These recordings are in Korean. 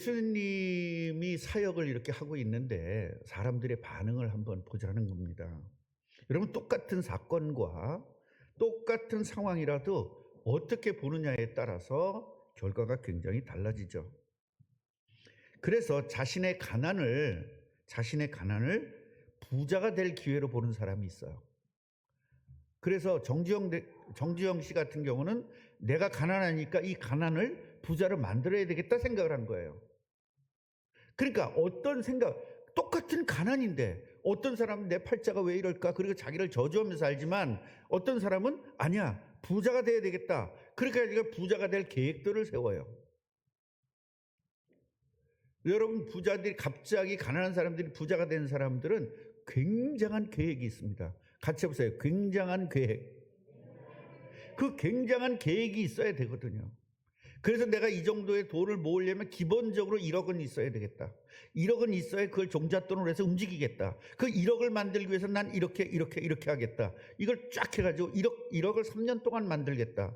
예수님이 사역을 이렇게 하고 있는데 사람들의 반응을 한번 보자는 겁니다. 여러분, 똑같은 사건과 똑같은 상황이라도 어떻게 보느냐에 따라서 결과가 굉장히 달라지죠. 그래서 자신의 가난을 부자가 될 기회로 보는 사람이 있어요. 그래서 정지영 씨 같은 경우는 내가 가난하니까 이 가난을 부자로 만들어야 되겠다 생각을 한 거예요. 그러니까 어떤 생각, 똑같은 가난인데 어떤 사람은 내 팔자가 왜 이럴까? 그리고 자기를 저주하면서 살지만 어떤 사람은 아니야, 부자가 돼야 되겠다. 그러니까 네가 부자가 될 계획들을 세워요. 여러분, 부자들이 갑자기 가난한 사람들이 부자가 된 사람들은 굉장한 계획이 있습니다. 같이 해보세요. 굉장한 계획. 그 굉장한 계획이 있어야 되거든요. 그래서 내가 이 정도의 돈을 모으려면 기본적으로 1억 원 있어야 되겠다. 1억 원 있어야 그걸 종잣돈으로 해서 움직이겠다. 그 1억을 만들기 위해서 난 이렇게 하겠다. 이걸 쫙 해가지고 1억을 3년 동안 만들겠다.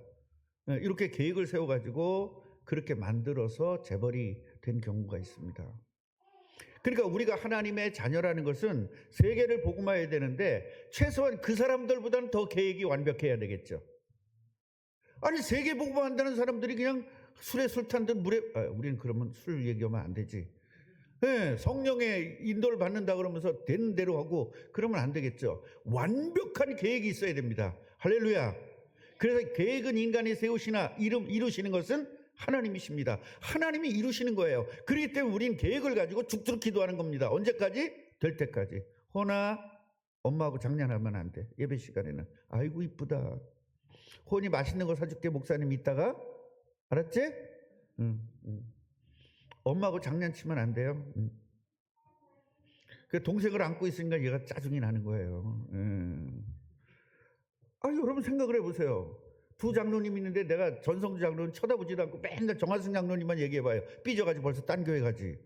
이렇게 계획을 세워가지고 그렇게 만들어서 재벌이 된 경우가 있습니다. 그러니까 우리가 하나님의 자녀라는 것은 세계를 복음화해야 되는데 최소한 그 사람들보다는 더 계획이 완벽해야 되겠죠. 아니, 세계 복음화한다는 사람들이 그냥 술에 술 탄 듯 물에, 우리는 그러면 술 얘기하면 안 되지. 네, 성령의 인도를 받는다 그러면서 되는 대로 하고 그러면 안 되겠죠. 완벽한 계획이 있어야 됩니다. 할렐루야. 그래서 계획은 인간이 세우시나 이루시는 것은 하나님이십니다. 하나님이 이루시는 거예요. 그렇기 때문에 우린 계획을 가지고 죽도록 기도하는 겁니다. 언제까지? 될 때까지. 호나, 엄마하고 장난하면 안 돼. 예배 시간에는. 아이고 이쁘다. 혼이 맛있는 거 사줄게, 목사님 이따가. 알았지? 엄마하고 장난치면 안 돼요. 그 동생을 안고 있으니까 얘가 짜증이 나는 거예요. 여러분 생각을 해보세요. 두 장로님 있는데 내가 전성주 장로는 쳐다보지도 않고 맨날 정화승 장로님만 얘기해봐요. 삐져가지고 벌써 딴 교회 가지.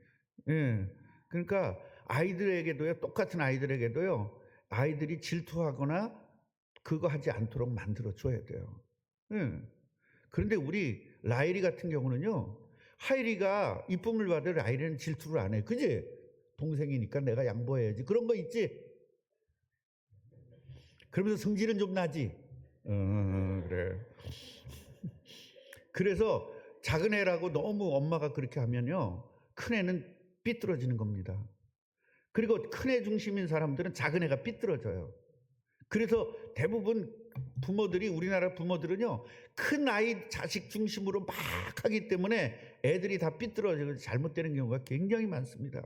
그러니까 아이들에게도요, 똑같은 아이들에게도요, 아이들이 질투하거나 그거 하지 않도록 만들어줘야 돼요. 그런데 우리 라일이 같은 경우는요, 하일이가 이쁨을 받을 라일이는 질투를 안 해. 그지? 동생이니까 내가 양보해야지. 그런 거 있지? 그러면서 성질은 좀 나지? 그래. 그래서 작은 애라고 너무 엄마가 그렇게 하면요, 큰 애는 삐뚤어지는 겁니다. 그리고 큰 애 중심인 사람들은 작은 애가 삐뚤어져요. 그래서 대부분 부모들이, 우리나라 부모들은요, 큰 아이 자식 중심으로 막 하기 때문에 애들이 다 삐뚤어지고 잘못되는 경우가 굉장히 많습니다.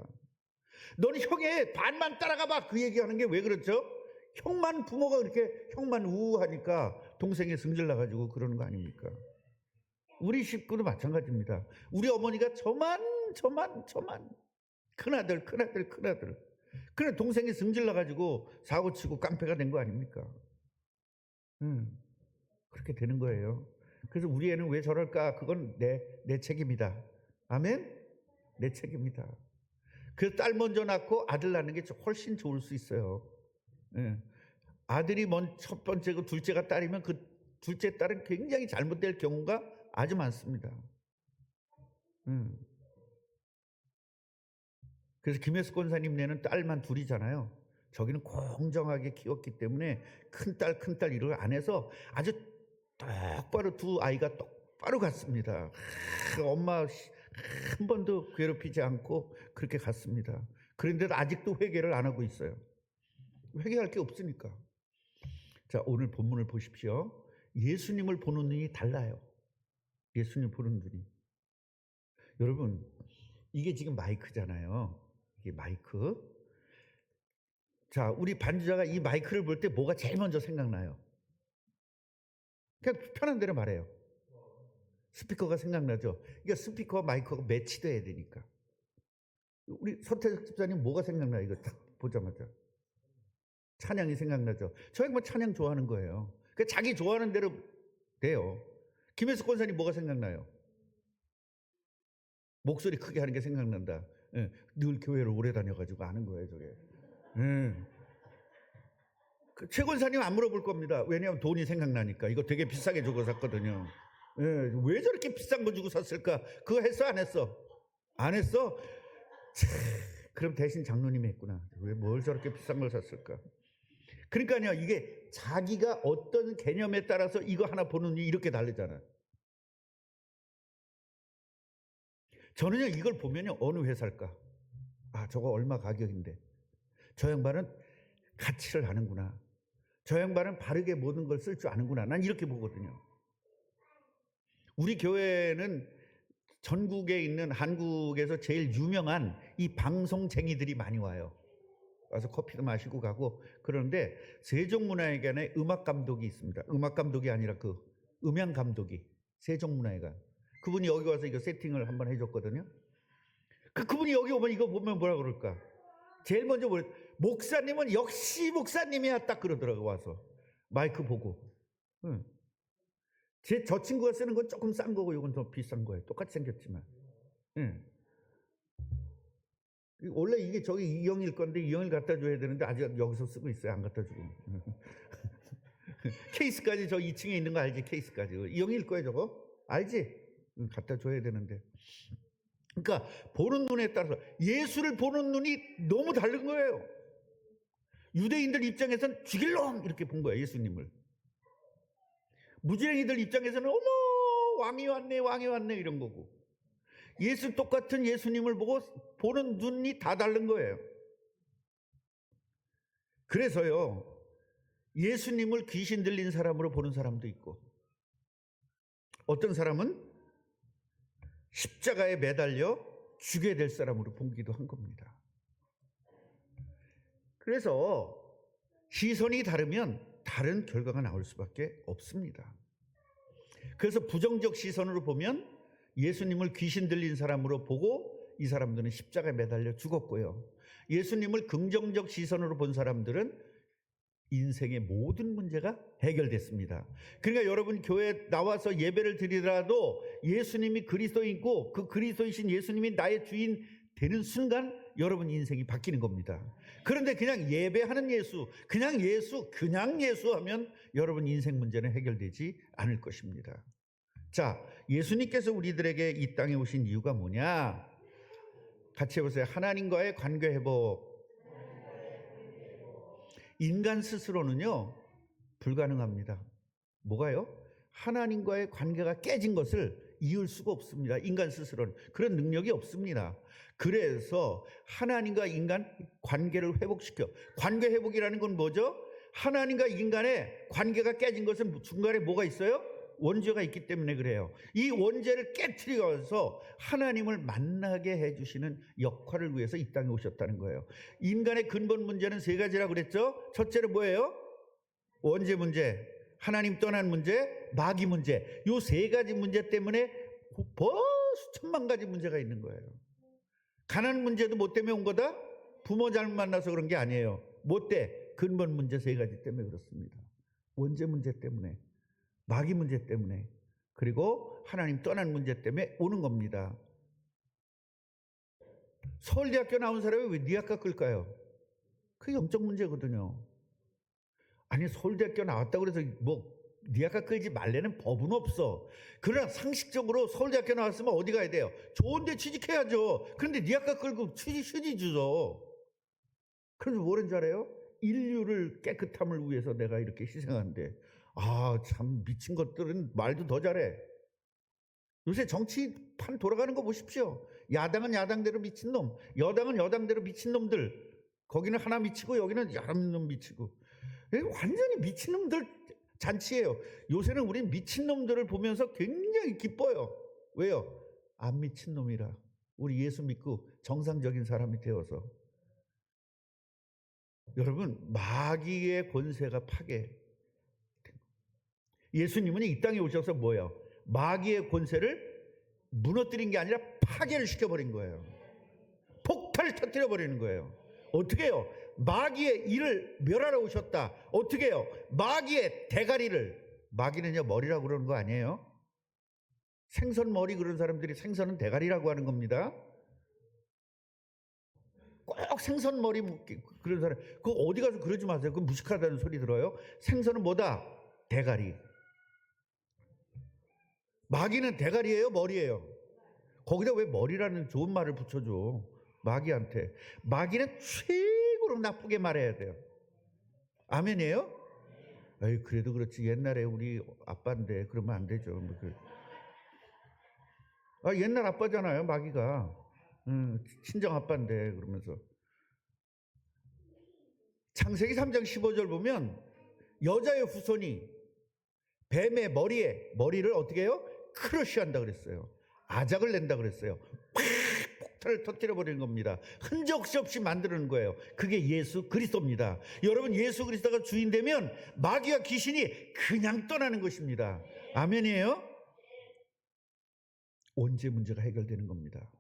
너는 형의 반만 따라가 봐, 그 얘기하는 게 왜 그렇죠? 형만, 부모가 그렇게 형만 우우하니까 동생이 승질 나가지고 그러는 거 아닙니까? 우리 식구도 마찬가지입니다. 우리 어머니가 저만 큰아들. 그래, 동생이 승질 나가지고 사고치고 깡패가 된 거 아닙니까? 그렇게 되는 거예요. 그래서 우리 애는 왜 저럴까? 그건 내 책임이다. 아멘? 내 책임이다. 그래서 딸 먼저 낳고 아들 낳는 게 훨씬 좋을 수 있어요. 아들이 첫 번째고 둘째가 딸이면 그 둘째 딸은 굉장히 잘못될 경우가 아주 많습니다. 그래서 김혜수 권사님네는 딸만 둘이잖아요. 저기는 공정하게 키웠기 때문에 큰딸 이걸 안 해서 아주 똑바로 두 아이가 똑바로 갔습니다. 엄마 한 번도 괴롭히지 않고 그렇게 갔습니다. 그런데도 아직도 회개를 안 하고 있어요. 회개할 게 없으니까. 자, 오늘 본문을 보십시오. 예수님을 보는 눈이 달라요. 예수님 보는 눈이. 여러분, 이게 지금 마이크잖아요. 이게 마이크. 자, 우리 반주자가 이 마이크를 볼 때 뭐가 제일 먼저 생각나요? 그냥 편한 대로 말해요. 스피커가 생각나죠. 그러니까 스피커와 마이크가 매치돼야 되니까. 우리 서태석 집사님 뭐가 생각나요? 이거 딱 보자마자. 찬양이 생각나죠. 저 양반 찬양 좋아하는 거예요. 그러니까 자기 좋아하는 대로 돼요. 김혜수 권사님 뭐가 생각나요? 목소리 크게 하는 게 생각난다. 늘 교회를 오래 다녀가지고 아는 거예요, 저게. 최 권사님 안 물어볼 겁니다. 왜냐하면 돈이 생각나니까. 이거 되게 비싸게 주고 샀거든요. 왜 저렇게 비싼 거 주고 샀을까? 그거 했어, 안 했어? 안 했어? 차, 그럼 대신 장로님이 했구나. 왜 뭘 저렇게 비싼 걸 샀을까? 그러니까요, 이게 자기가 어떤 개념에 따라서 이거 하나 보는 눈이 이렇게 다르잖아요. 저는요, 이걸 보면요, 어느 회사일까? 아, 저거 얼마 가격인데. 저 양반은 가치를 아는구나. 저 양반은 바르게 모든 걸 쓸 줄 아는구나. 난 이렇게 보거든요. 우리 교회는 전국에 있는 한국에서 제일 유명한 이 방송쟁이들이 많이 와요. 와서 커피도 마시고 가고 그러는데 세종문화회관에 음악감독이 있습니다. 음악감독이 아니라 그 음향감독이 세종문화회관. 그분이 여기 와서 이거 세팅을 한번 해줬거든요. 그분이 여기 오면 이거 보면 뭐라 그럴까? 제일 먼저 목사님은 역시 목사님이야 딱 그러더라고. 와서 마이크 보고. 저 친구가 쓰는 건 조금 싼 거고 이건 더 비싼 거예요. 똑같이 생겼지만. 원래 이게 저기 이영일 건데 이영일 갖다 줘야 되는데 아직 여기서 쓰고 있어요. 안 갖다 주고. 케이스까지 저 2층에 있는 거 알지? 케이스까지. 이영일 거예요 저거? 알지? 갖다 줘야 되는데. 그러니까 보는 눈에 따라서 예수를 보는 눈이 너무 다른 거예요. 유대인들 입장에서는 죽일 놈 이렇게 본 거예요. 예수님을. 무지랭이들 입장에서는 어머 왕이 왔네 왕이 왔네 이런 거고. 예수 똑같은 예수님을 보고 보는 눈이 다 다른 거예요. 그래서요 예수님을 귀신 들린 사람으로 보는 사람도 있고 어떤 사람은 십자가에 매달려 죽게 될 사람으로 보기도 한 겁니다. 그래서 시선이 다르면 다른 결과가 나올 수밖에 없습니다. 그래서 부정적 시선으로 보면 예수님을 귀신 들린 사람으로 보고 이 사람들은 십자가에 매달려 죽었고요. 예수님을 긍정적 시선으로 본 사람들은 인생의 모든 문제가 해결됐습니다. 그러니까 여러분 교회에 나와서 예배를 드리더라도 예수님이 그리스도이고 그 그리스도이신 예수님이 나의 주인 되는 순간 여러분 인생이 바뀌는 겁니다. 그런데 그냥 예배하는 예수, 그냥 예수 하면 여러분 인생 문제는 해결되지 않을 것입니다. 자, 예수님께서 우리들에게 이 땅에 오신 이유가 뭐냐? 같이 해보세요. 하나님과의 관계 회복. 인간 스스로는요 불가능합니다. 뭐가요? 하나님과의 관계가 깨진 것을 이을 수가 없습니다. 인간 스스로는 그런 능력이 없습니다. 그래서 하나님과 인간 관계를 회복시켜. 관계 회복이라는 건 뭐죠? 하나님과 인간의 관계가 깨진 것은 중간에 뭐가 있어요? 원죄가 있기 때문에 그래요. 이 원죄를 깨트려서 하나님을 만나게 해주시는 역할을 위해서 이 땅에 오셨다는 거예요. 인간의 근본 문제는 세 가지라고 그랬죠. 첫째로 뭐예요? 원죄 문제, 하나님 떠난 문제, 마귀 문제. 이 세 가지 문제 때문에 수천만 가지 문제가 있는 거예요. 가난 문제도 뭐 때문에 온 거다? 부모 잘못 만나서 그런 게 아니에요. 뭐 때? 근본 문제 세 가지 때문에 그렇습니다. 원죄 문제 때문에, 마귀 문제 때문에, 그리고 하나님 떠난 문제 때문에 오는 겁니다. 서울대학교 나온 사람이 왜 니아까 끌까요? 그게 영적 문제거든요. 아니 서울대학교 나왔다고 그래서 뭐 니아까 끌지 말라는 법은 없어. 그러나 상식적으로 서울대학교 나왔으면 어디 가야 돼요? 좋은 데 취직해야죠. 그런데 니아까 끌고 휴지 주죠. 그래서 뭐라는 줄 알아요? 인류를 깨끗함을 위해서 내가 이렇게 희생한대. 아, 참 미친 것들은 말도 더 잘해. 요새 정치판 돌아가는 거 보십시오. 야당은 야당대로 미친놈, 여당은 여당대로 미친놈들. 거기는 하나 미치고 여기는 여러 놈 미치고. 완전히 미친놈들 잔치예요. 요새는 우리 미친놈들을 보면서 굉장히 기뻐요. 왜요? 안 미친놈이라. 우리 예수 믿고 정상적인 사람이 되어서. 여러분, 마귀의 권세가 파괴. 예수님은 이 땅에 오셔서 뭐예요? 마귀의 권세를 무너뜨린 게 아니라 파괴를 시켜버린 거예요. 폭탄을 터뜨려버리는 거예요. 어떻게 해요? 마귀의 일을 멸하러 오셨다. 어떻게 해요? 마귀의 대가리를, 마귀는요 머리라고 그러는 거 아니에요? 생선 머리 그런 사람들이 생선은 대가리라고 하는 겁니다. 꼭 생선 머리 그런 사람, 그거 어디 가서 그러지 마세요. 그거 무식하다는 소리 들어요. 생선은 뭐다? 대가리. 마귀는 대가리예요, 머리예요? 거기다 왜 머리라는 좋은 말을 붙여줘? 마귀한테. 마귀는 최고로 나쁘게 말해야 돼요. 아멘이에요? 에이, 그래도 그렇지. 옛날에 우리 아빠인데 그러면 안 되죠. 옛날 아빠잖아요, 마귀가. 친정 아빠인데 그러면서. 창세기 3장 15절 보면 여자의 후손이 뱀의 머리를 어떻게 해요? 크러쉬한다 그랬어요. 아작을 낸다 그랬어요. 팍 폭탄을 터뜨려 버리는 겁니다. 흔적 없이 만드는 거예요. 그게 예수 그리스도입니다. 여러분, 예수 그리스도가 주인 되면 마귀와 귀신이 그냥 떠나는 것입니다. 아멘이에요? 원죄 문제가 해결되는 겁니다.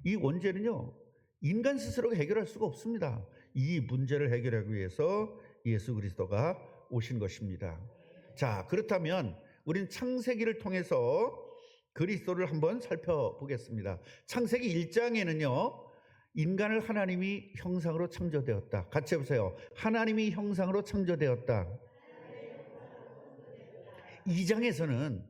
이 원죄는요, 인간 스스로가 해결할 수가 없습니다. 이 문제를 해결하기 위해서 예수 그리스도가 오신 것입니다. 자, 그렇다면 우리는 창세기를 통해서 그리스도를 한번 살펴보겠습니다. 창세기 1장에는요, 인간을 하나님이 형상으로 창조되었다. 같이 해보세요. 하나님이 형상으로 창조되었다. 2장에서는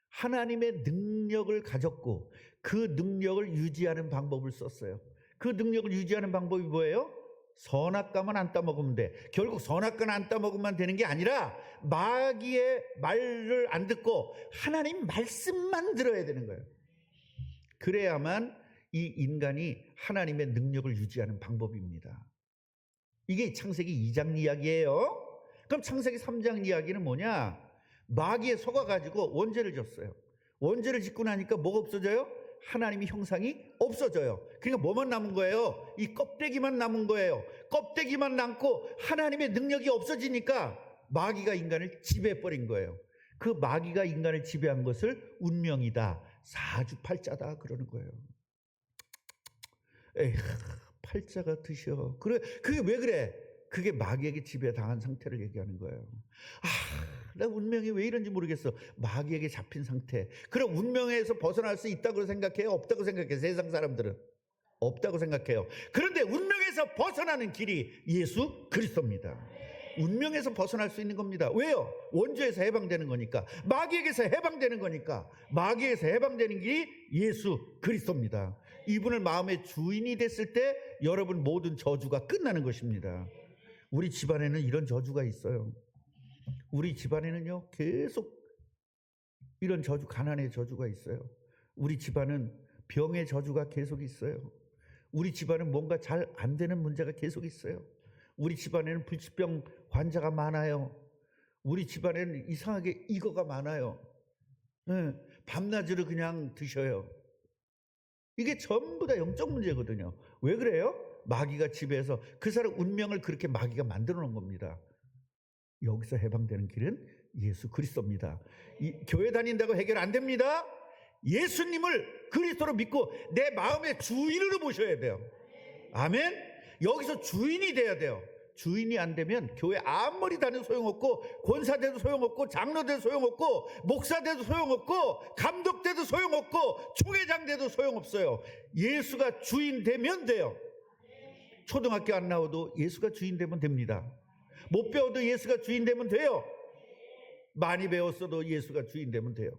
하나님의 능력을 가졌고 그 능력을 유지하는 방법을 썼어요. 그 능력을 유지하는 방법이 뭐예요? 선악과만 안 따먹으면 돼. 결국 선악과는 안 따먹으면 되는 게 아니라 마귀의 말을 안 듣고 하나님 말씀만 들어야 되는 거예요. 그래야만 이 인간이 하나님의 능력을 유지하는 방법입니다. 이게 창세기 2장 이야기예요. 그럼 창세기 3장 이야기는 뭐냐? 마귀에 속아가지고 원죄를 졌어요. 원죄를 짓고 나니까 뭐가 없어져요? 하나님의 형상이 없어져요. 그러니까 뭐만 남은 거예요? 이 껍데기만 남은 거예요. 껍데기만 남고 하나님의 능력이 없어지니까 마귀가 인간을 지배해버린 거예요. 그 마귀가 인간을 지배한 것을 운명이다, 사주팔자다 그러는 거예요. 에이, 팔자가 드셔. 그래, 그게 왜 그래? 그게 마귀에게 지배당한 상태를 얘기하는 거예요. 나 운명이 왜 이런지 모르겠어. 마귀에게 잡힌 상태. 그럼 운명에서 벗어날 수 있다고 생각해요? 없다고 생각해요? 세상 사람들은 없다고 생각해요. 그런데 운명에서 벗어나는 길이 예수 그리스도입니다. 운명에서 벗어날 수 있는 겁니다. 왜요? 원죄에서 해방되는 거니까. 마귀에게서 해방되는 거니까. 마귀에서 해방되는 길이 예수 그리스도입니다. 이분을 마음의 주인이 됐을 때 여러분 모든 저주가 끝나는 것입니다. 우리 집안에는 이런 저주가 있어요. 우리 집안에는요, 계속 이런 저주, 가난의 저주가 있어요. 우리 집안은 병의 저주가 계속 있어요. 우리 집안은 뭔가 잘 안 되는 문제가 계속 있어요. 우리 집안에는 불치병 환자가 많아요. 우리 집안에는 이상하게 이거가 많아요. 밤낮으로 그냥 드셔요. 이게 전부 다 영적 문제거든요. 왜 그래요? 마귀가 지배해서 그 사람 운명을 그렇게 마귀가 만들어 놓은 겁니다. 여기서 해방되는 길은 예수 그리스도입니다. 교회 다닌다고 해결 안 됩니다. 예수님을 그리스도로 믿고 내 마음의 주인으로 모셔야 돼요. 아멘. 여기서 주인이 돼야 돼요. 주인이 안 되면 교회 아무리 다녀도 소용없고, 권사 돼도 소용없고, 장로 돼도 소용없고, 목사 돼도 소용없고, 감독 돼도 소용없고, 총회장 돼도 소용없어요. 예수가 주인 되면 돼요. 초등학교 안 나와도 예수가 주인 되면 됩니다. 못 배워도 예수가 주인 되면 돼요. 많이 배웠어도 예수가 주인 되면 돼요.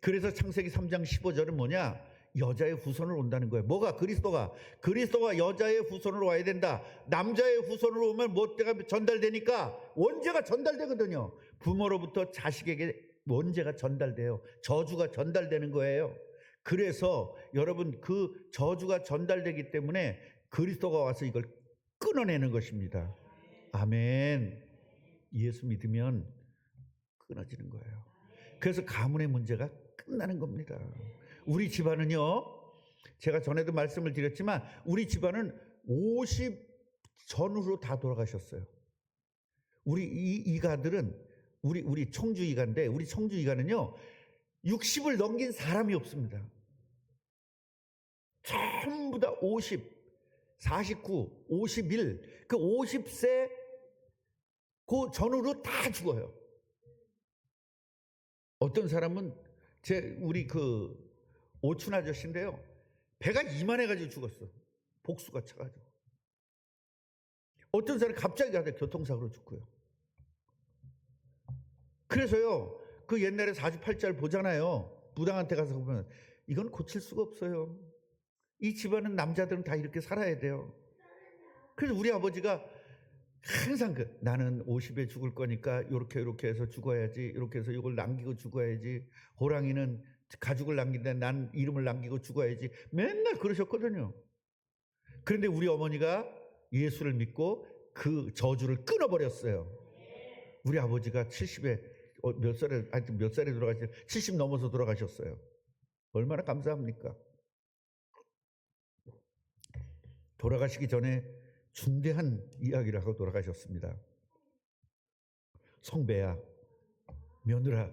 그래서 창세기 3장 15절은 뭐냐? 여자의 후손을 온다는 거예요. 뭐가? 그리스도가 여자의 후손으로 와야 된다. 남자의 후손으로 오면 뭐가 전달되니까 원죄가 전달되거든요. 부모로부터 자식에게 원죄가 전달돼요. 저주가 전달되는 거예요. 그래서 여러분, 그 저주가 전달되기 때문에 그리스도가 와서 이걸 끊어내는 것입니다. 아멘. 예수 믿으면 끊어지는 거예요. 그래서 가문의 문제가 끝나는 겁니다. 우리 집안은요, 제가 전에도 말씀을 드렸지만 우리 집안은 50 전후로 다 돌아가셨어요. 우리 이가들은 우리 청주 이가인데, 우리 청주 이가는요 60을 넘긴 사람이 없습니다. 전부 다 50, 49, 51, 그 50세 그 전후로 다 죽어요. 어떤 사람은 우리 그 오춘 아저씨인데요, 배가 이만해가지고 죽었어. 복수가 차가지고. 어떤 사람은 갑자기 가다 교통사고로 죽고요. 그래서요, 그 옛날에 48절 보잖아요. 무당한테 가서 보면 이건 고칠 수가 없어요. 이 집안은 남자들은 다 이렇게 살아야 돼요. 그래서 우리 아버지가 항상 나는 50에 죽을 거니까 이렇게 해서 죽어야지, 이렇게 해서 이걸 남기고 죽어야지, 호랑이는 가죽을 남긴다, 난 이름을 남기고 죽어야지, 맨날 그러셨거든요. 그런데 우리 어머니가 예수를 믿고 그 저주를 끊어버렸어요. 우리 아버지가 70에 몇 살에 돌아가셨어요? 70 넘어서 돌아가셨어요. 얼마나 감사합니까? 돌아가시기 전에 중대한 이야기를 하고 돌아가셨습니다. 성배야, 며느라,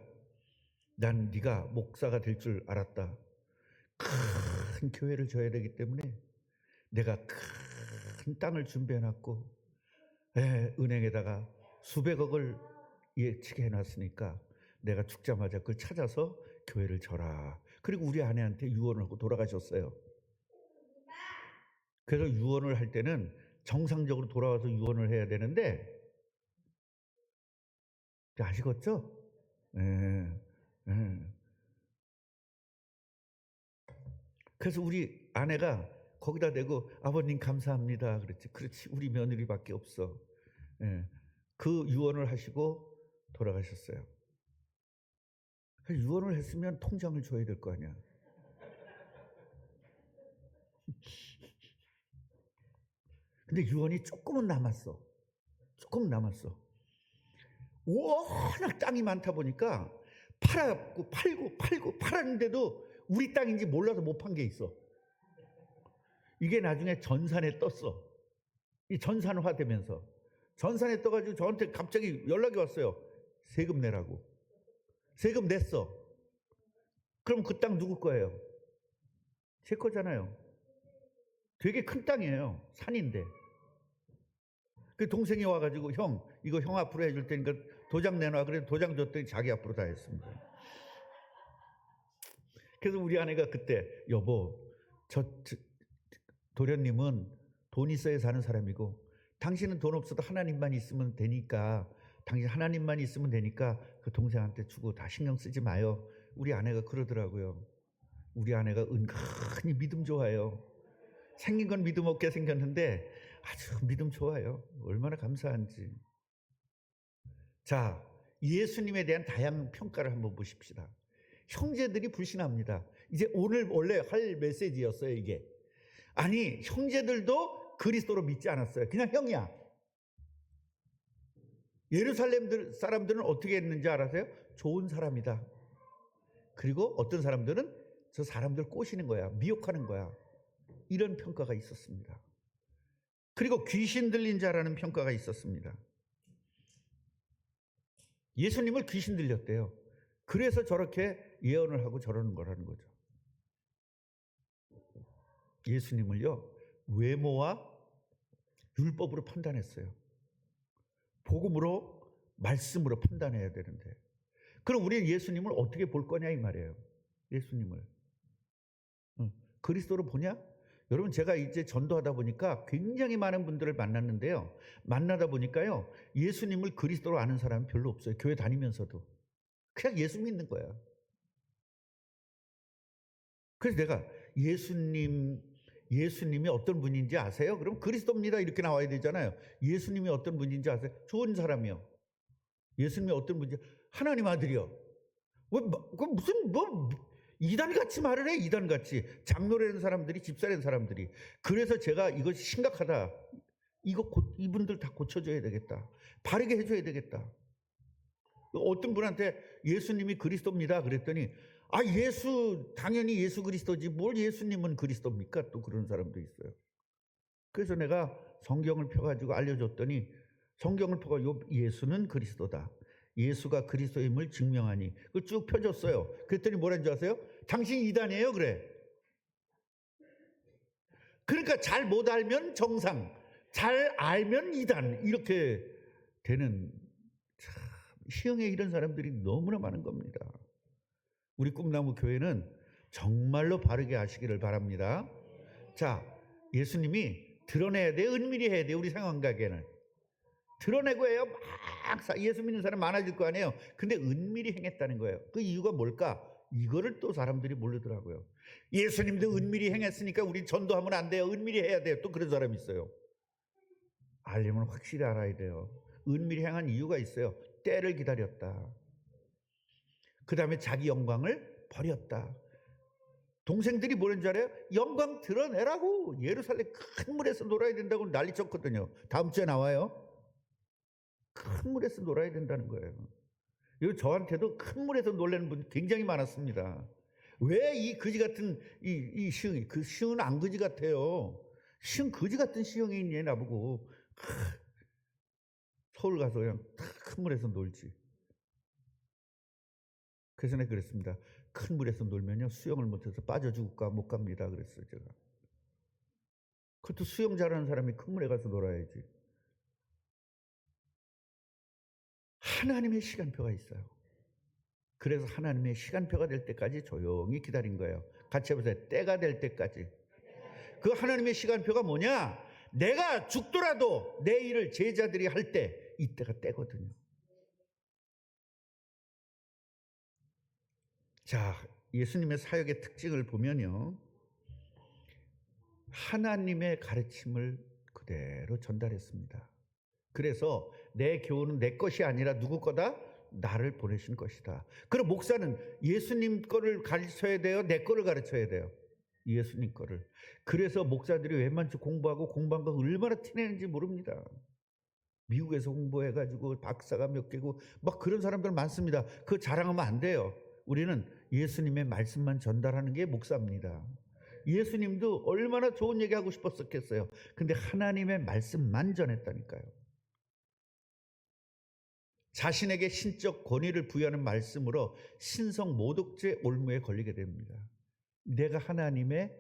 난 네가 목사가 될 줄 알았다. 큰 교회를 져야 되기 때문에 내가 큰 땅을 준비해놨고 은행에다가 수백억을 예치게 해놨으니까 내가 죽자마자 그걸 찾아서 교회를 져라. 그리고 우리 아내한테 유언을 하고 돌아가셨어요. 그래서 유언을 할 때는 정상적으로 돌아와서 유언을 해야 되는데, 아시겠죠? 그래서 우리 아내가 거기다 대고 아버님 감사합니다 그랬지. 그렇지, 우리 며느리밖에 없어. 그 유언을 하시고 돌아가셨어요. 유언을 했으면 통장을 줘야 될 거 아니야. 근데 유언이 조금은 남았어. 조금 남았어. 워낙 땅이 많다 보니까 팔고 팔았는데도 우리 땅인지 몰라서 못 판 게 있어. 이게 나중에 전산에 떴어. 이 전산화 되면서 전산에 떠가지고 저한테 갑자기 연락이 왔어요. 세금 내라고. 세금 냈어. 그럼 그 땅 누구 거예요? 제 거잖아요. 되게 큰 땅이에요. 산인데. 그 동생이 와가지고 형, 이거 형 앞으로 해줄 테니까 도장 내놔. 그래서 도장 줬더니 자기 앞으로 다 했습니다. 그래서 우리 아내가 그때 여보, 저 도련님은 돈 있어야 사는 사람이고 당신은 돈 없어도 하나님만 있으면 되니까, 당신 하나님만 있으면 되니까 그 동생한테 주고 다 신경 쓰지 마요. 우리 아내가 그러더라고요. 우리 아내가 은근히 믿음 좋아요. 생긴 건 믿음 없게 생겼는데 아주 믿음 좋아요. 얼마나 감사한지. 자, 예수님에 대한 다양한 평가를 한번 보십시다. 형제들이 불신합니다. 이제 오늘 원래 할 메시지였어요, 이게. 아니, 형제들도 그리스도로 믿지 않았어요. 그냥 형이야. 예루살렘 사람들은 어떻게 했는지 알아세요? 좋은 사람이다. 그리고 어떤 사람들은 저 사람들 꼬시는 거야, 미혹하는 거야. 이런 평가가 있었습니다. 그리고 귀신 들린 자라는 평가가 있었습니다. 예수님을 귀신 들렸대요. 그래서 저렇게 예언을 하고 저러는 거라는 거죠. 예수님을요, 외모와 율법으로 판단했어요. 복음으로, 말씀으로 판단해야 되는데, 그럼 우리는 예수님을 어떻게 볼 거냐 이 말이에요. 예수님을 그리스도로 보냐? 여러분, 제가 이제 전도하다 보니까 굉장히 많은 분들을 만났는데요, 만나다 보니까요, 예수님을 그리스도로 아는 사람은 별로 없어요. 교회 다니면서도 그냥 예수 믿는 거야. 그래서 내가 예수님이 어떤 분인지 아세요? 그럼 그리스도입니다 이렇게 나와야 되잖아요. 예수님이 어떤 분인지 아세요? 좋은 사람이요. 예수님이 어떤 분인지, 하나님 아들이요. 무슨 이단같이 말을 해. 이단같이 장로라는 사람들이, 집사라는 사람들이. 그래서 제가 이것이 심각하다, 이분들 다 고쳐줘야 되겠다, 바르게 해줘야 되겠다. 어떤 분한테 예수님이 그리스도입니다 그랬더니, 당연히 예수 그리스도지 뭘 예수님은 그리스도입니까? 또 그런 사람도 있어요. 그래서 내가 성경을 펴가지고 알려줬더니, 성경을 펴고 예수는 그리스도다, 예수가 그리스도임을 증명하니, 그걸 쭉 펴줬어요. 그랬더니 뭐라는 줄 아세요? 당신 이단이에요 그래. 그러니까 잘 못 알면 정상, 잘 알면 이단, 이렇게 되는, 참 시흥에 이런 사람들이 너무나 많은 겁니다. 우리 꿈나무 교회는 정말로 바르게 하시기를 바랍니다. 자, 예수님이 드러내야 돼, 은밀히 해야 돼. 우리 상황가게는 드러내고 해요. 예수 믿는 사람 많아질 거 아니에요. 근데 은밀히 행했다는 거예요. 그 이유가 뭘까? 이거를 또 사람들이 모르더라고요. 예수님도 은밀히 행했으니까 우리 전도하면 안 돼요. 은밀히 해야 돼요. 또 그런 사람이 있어요. 알려면 확실히 알아야 돼요. 은밀히 행한 이유가 있어요. 때를 기다렸다. 그 다음에 자기 영광을 버렸다. 동생들이 뭐라는 줄 알아요? 영광 드러내라고. 예루살렘 큰 물에서 놀아야 된다고 난리 쳤거든요. 다음 주에 나와요. 큰 물에서 놀아야 된다는 거예요. 이거 저한테도 큰 물에서 놀라는 분 굉장히 많았습니다. 왜 이 거지 같은 이 시흥이, 그 시흥은 안 거지 같아요. 시흥 거지 같은 시흥이 있냐 나보고. 서울 가서 그냥 큰 물에서 놀지. 그래서 내가 그랬습니다. 큰 물에서 놀면요 수영을 못해서 빠져 죽을까 못 갑니다. 그랬어요 제가. 그것도 수영 잘하는 사람이 큰 물에 가서 놀아야지. 하나님의 시간표가 있어요. 그래서 하나님의 시간표가 될 때까지 조용히 기다린 거예요. 같이 해보세요. 때가 될 때까지. 그 하나님의 시간표가 뭐냐? 내가 죽더라도 내 일을 제자들이 할 때 이때가 때거든요. 자, 예수님의 사역의 특징을 보면요. 하나님의 가르침을 그대로 전달했습니다. 그래서 내 교훈은 내 것이 아니라 누구 거다? 나를 보내신 것이다. 그럼 목사는 예수님 거를 가르쳐야 돼요? 내 거를 가르쳐야 돼요? 예수님 거를. 그래서 목사들이 웬만치 공부하고 공부한 거 얼마나 티내는지 모릅니다. 미국에서 공부해가지고 박사가 몇 개고 막 그런 사람들 많습니다. 그거 자랑하면 안 돼요. 우리는 예수님의 말씀만 전달하는 게 목사입니다. 예수님도 얼마나 좋은 얘기하고 싶었었겠어요. 근데 하나님의 말씀만 전했다니까요. 자신에게 신적 권위를 부여하는 말씀으로 신성 모독죄 올무에 걸리게 됩니다. 내가 하나님의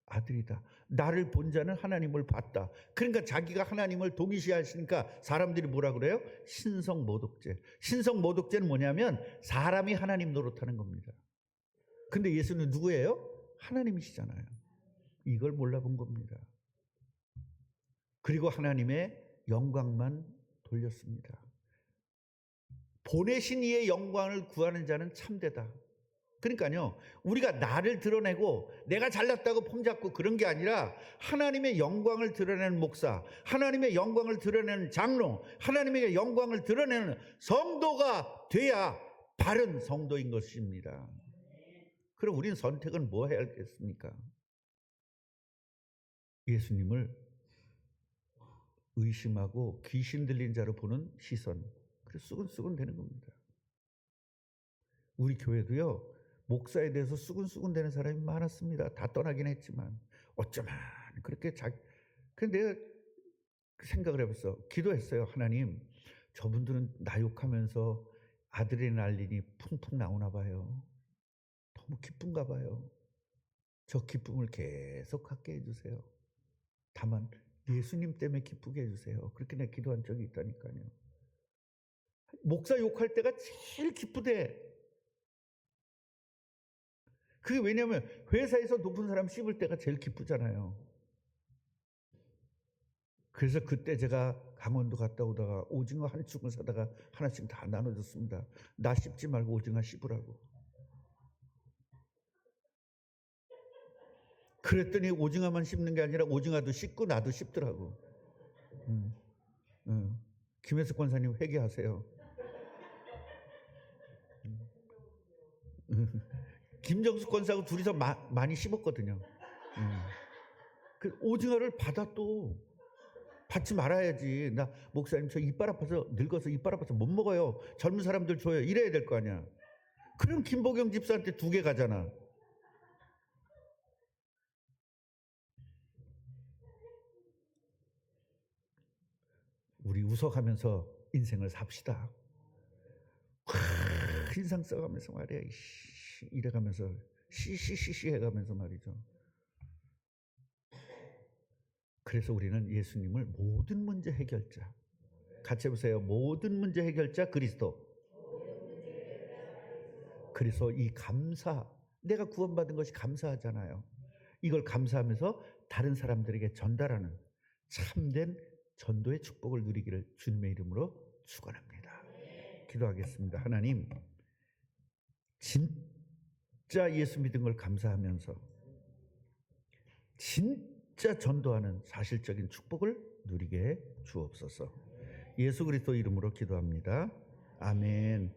아들이다. 나를 본 자는 하나님을 봤다. 그러니까 자기가 하나님을 동일시하시니까 사람들이 뭐라 그래요? 신성 모독죄. 신성 모독죄는 뭐냐면 사람이 하나님 노릇하는 겁니다. 근데 예수는 누구예요? 하나님이시잖아요. 이걸 몰라본 겁니다. 그리고 하나님의 영광만 돌렸습니다. 보내신 이의 영광을 구하는 자는 참되다. 그러니까요, 우리가 나를 드러내고 내가 잘났다고 폼잡고 그런 게 아니라 하나님의 영광을 드러내는 목사, 하나님의 영광을 드러내는 장로, 하나님의 영광을 드러내는 성도가 돼야 바른 성도인 것입니다. 그럼 우리는 선택은 뭐 해야 하겠습니까? 예수님을 의심하고 귀신 들린 자로 보는 시선, 그래서 수근수근 되는 겁니다. 우리 교회도요, 목사에 대해서 수근수근 되는 사람이 많았습니다. 다 떠나긴 했지만 어쩌면 그렇게 근데 내가 생각을 해봤어. 기도했어요. 하나님, 저분들은 나 욕하면서 아드레날린이 풍풍 나오나 봐요. 너무 기쁜가 봐요. 저 기쁨을 계속 갖게 해주세요. 다만 예수님 때문에 기쁘게 해주세요. 그렇게 내가 기도한 적이 있다니까요. 목사 욕할 때가 제일 기쁘대. 그게 왜냐면 회사에서 높은 사람 씹을 때가 제일 기쁘잖아요. 그래서 그때 제가 강원도 갔다 오다가 오징어 한 축을 사다가 하나씩 다 나눠줬습니다. 나 씹지 말고 오징어 씹으라고. 그랬더니 오징어만 씹는 게 아니라 오징어도 씹고 나도 씹더라고. 김혜숙 권사님 회개하세요. 김정숙 권사하고 둘이서 많이 씹었거든요. 그 오징어를 받지 말아야지. 나 목사님 저 이빨 아파서 늙어서 이빨 아파서 못 먹어요. 젊은 사람들 줘요. 이래야 될 거 아니야. 그럼 김보경 집사한테 2개 가잖아. 우리 웃어가면서 인생을 삽시다. 인상 써가면서 말이야. 이래가면서 시시시시 해가면서 말이죠. 그래서 우리는 예수님을 모든 문제 해결자. 같이 해보세요. 모든 문제 해결자 그리스도. 그래서 이 감사, 내가 구원받은 것이 감사하잖아요. 이걸 감사하면서 다른 사람들에게 전달하는 참된 전도의 축복을 누리기를 주님의 이름으로 축원합니다. 기도하겠습니다. 하나님, 진짜 예수 믿은 걸 감사하면서 진짜 전도하는 사실적인 축복을 누리게 주옵소서. 예수 그리스도 이름으로 기도합니다. 아멘.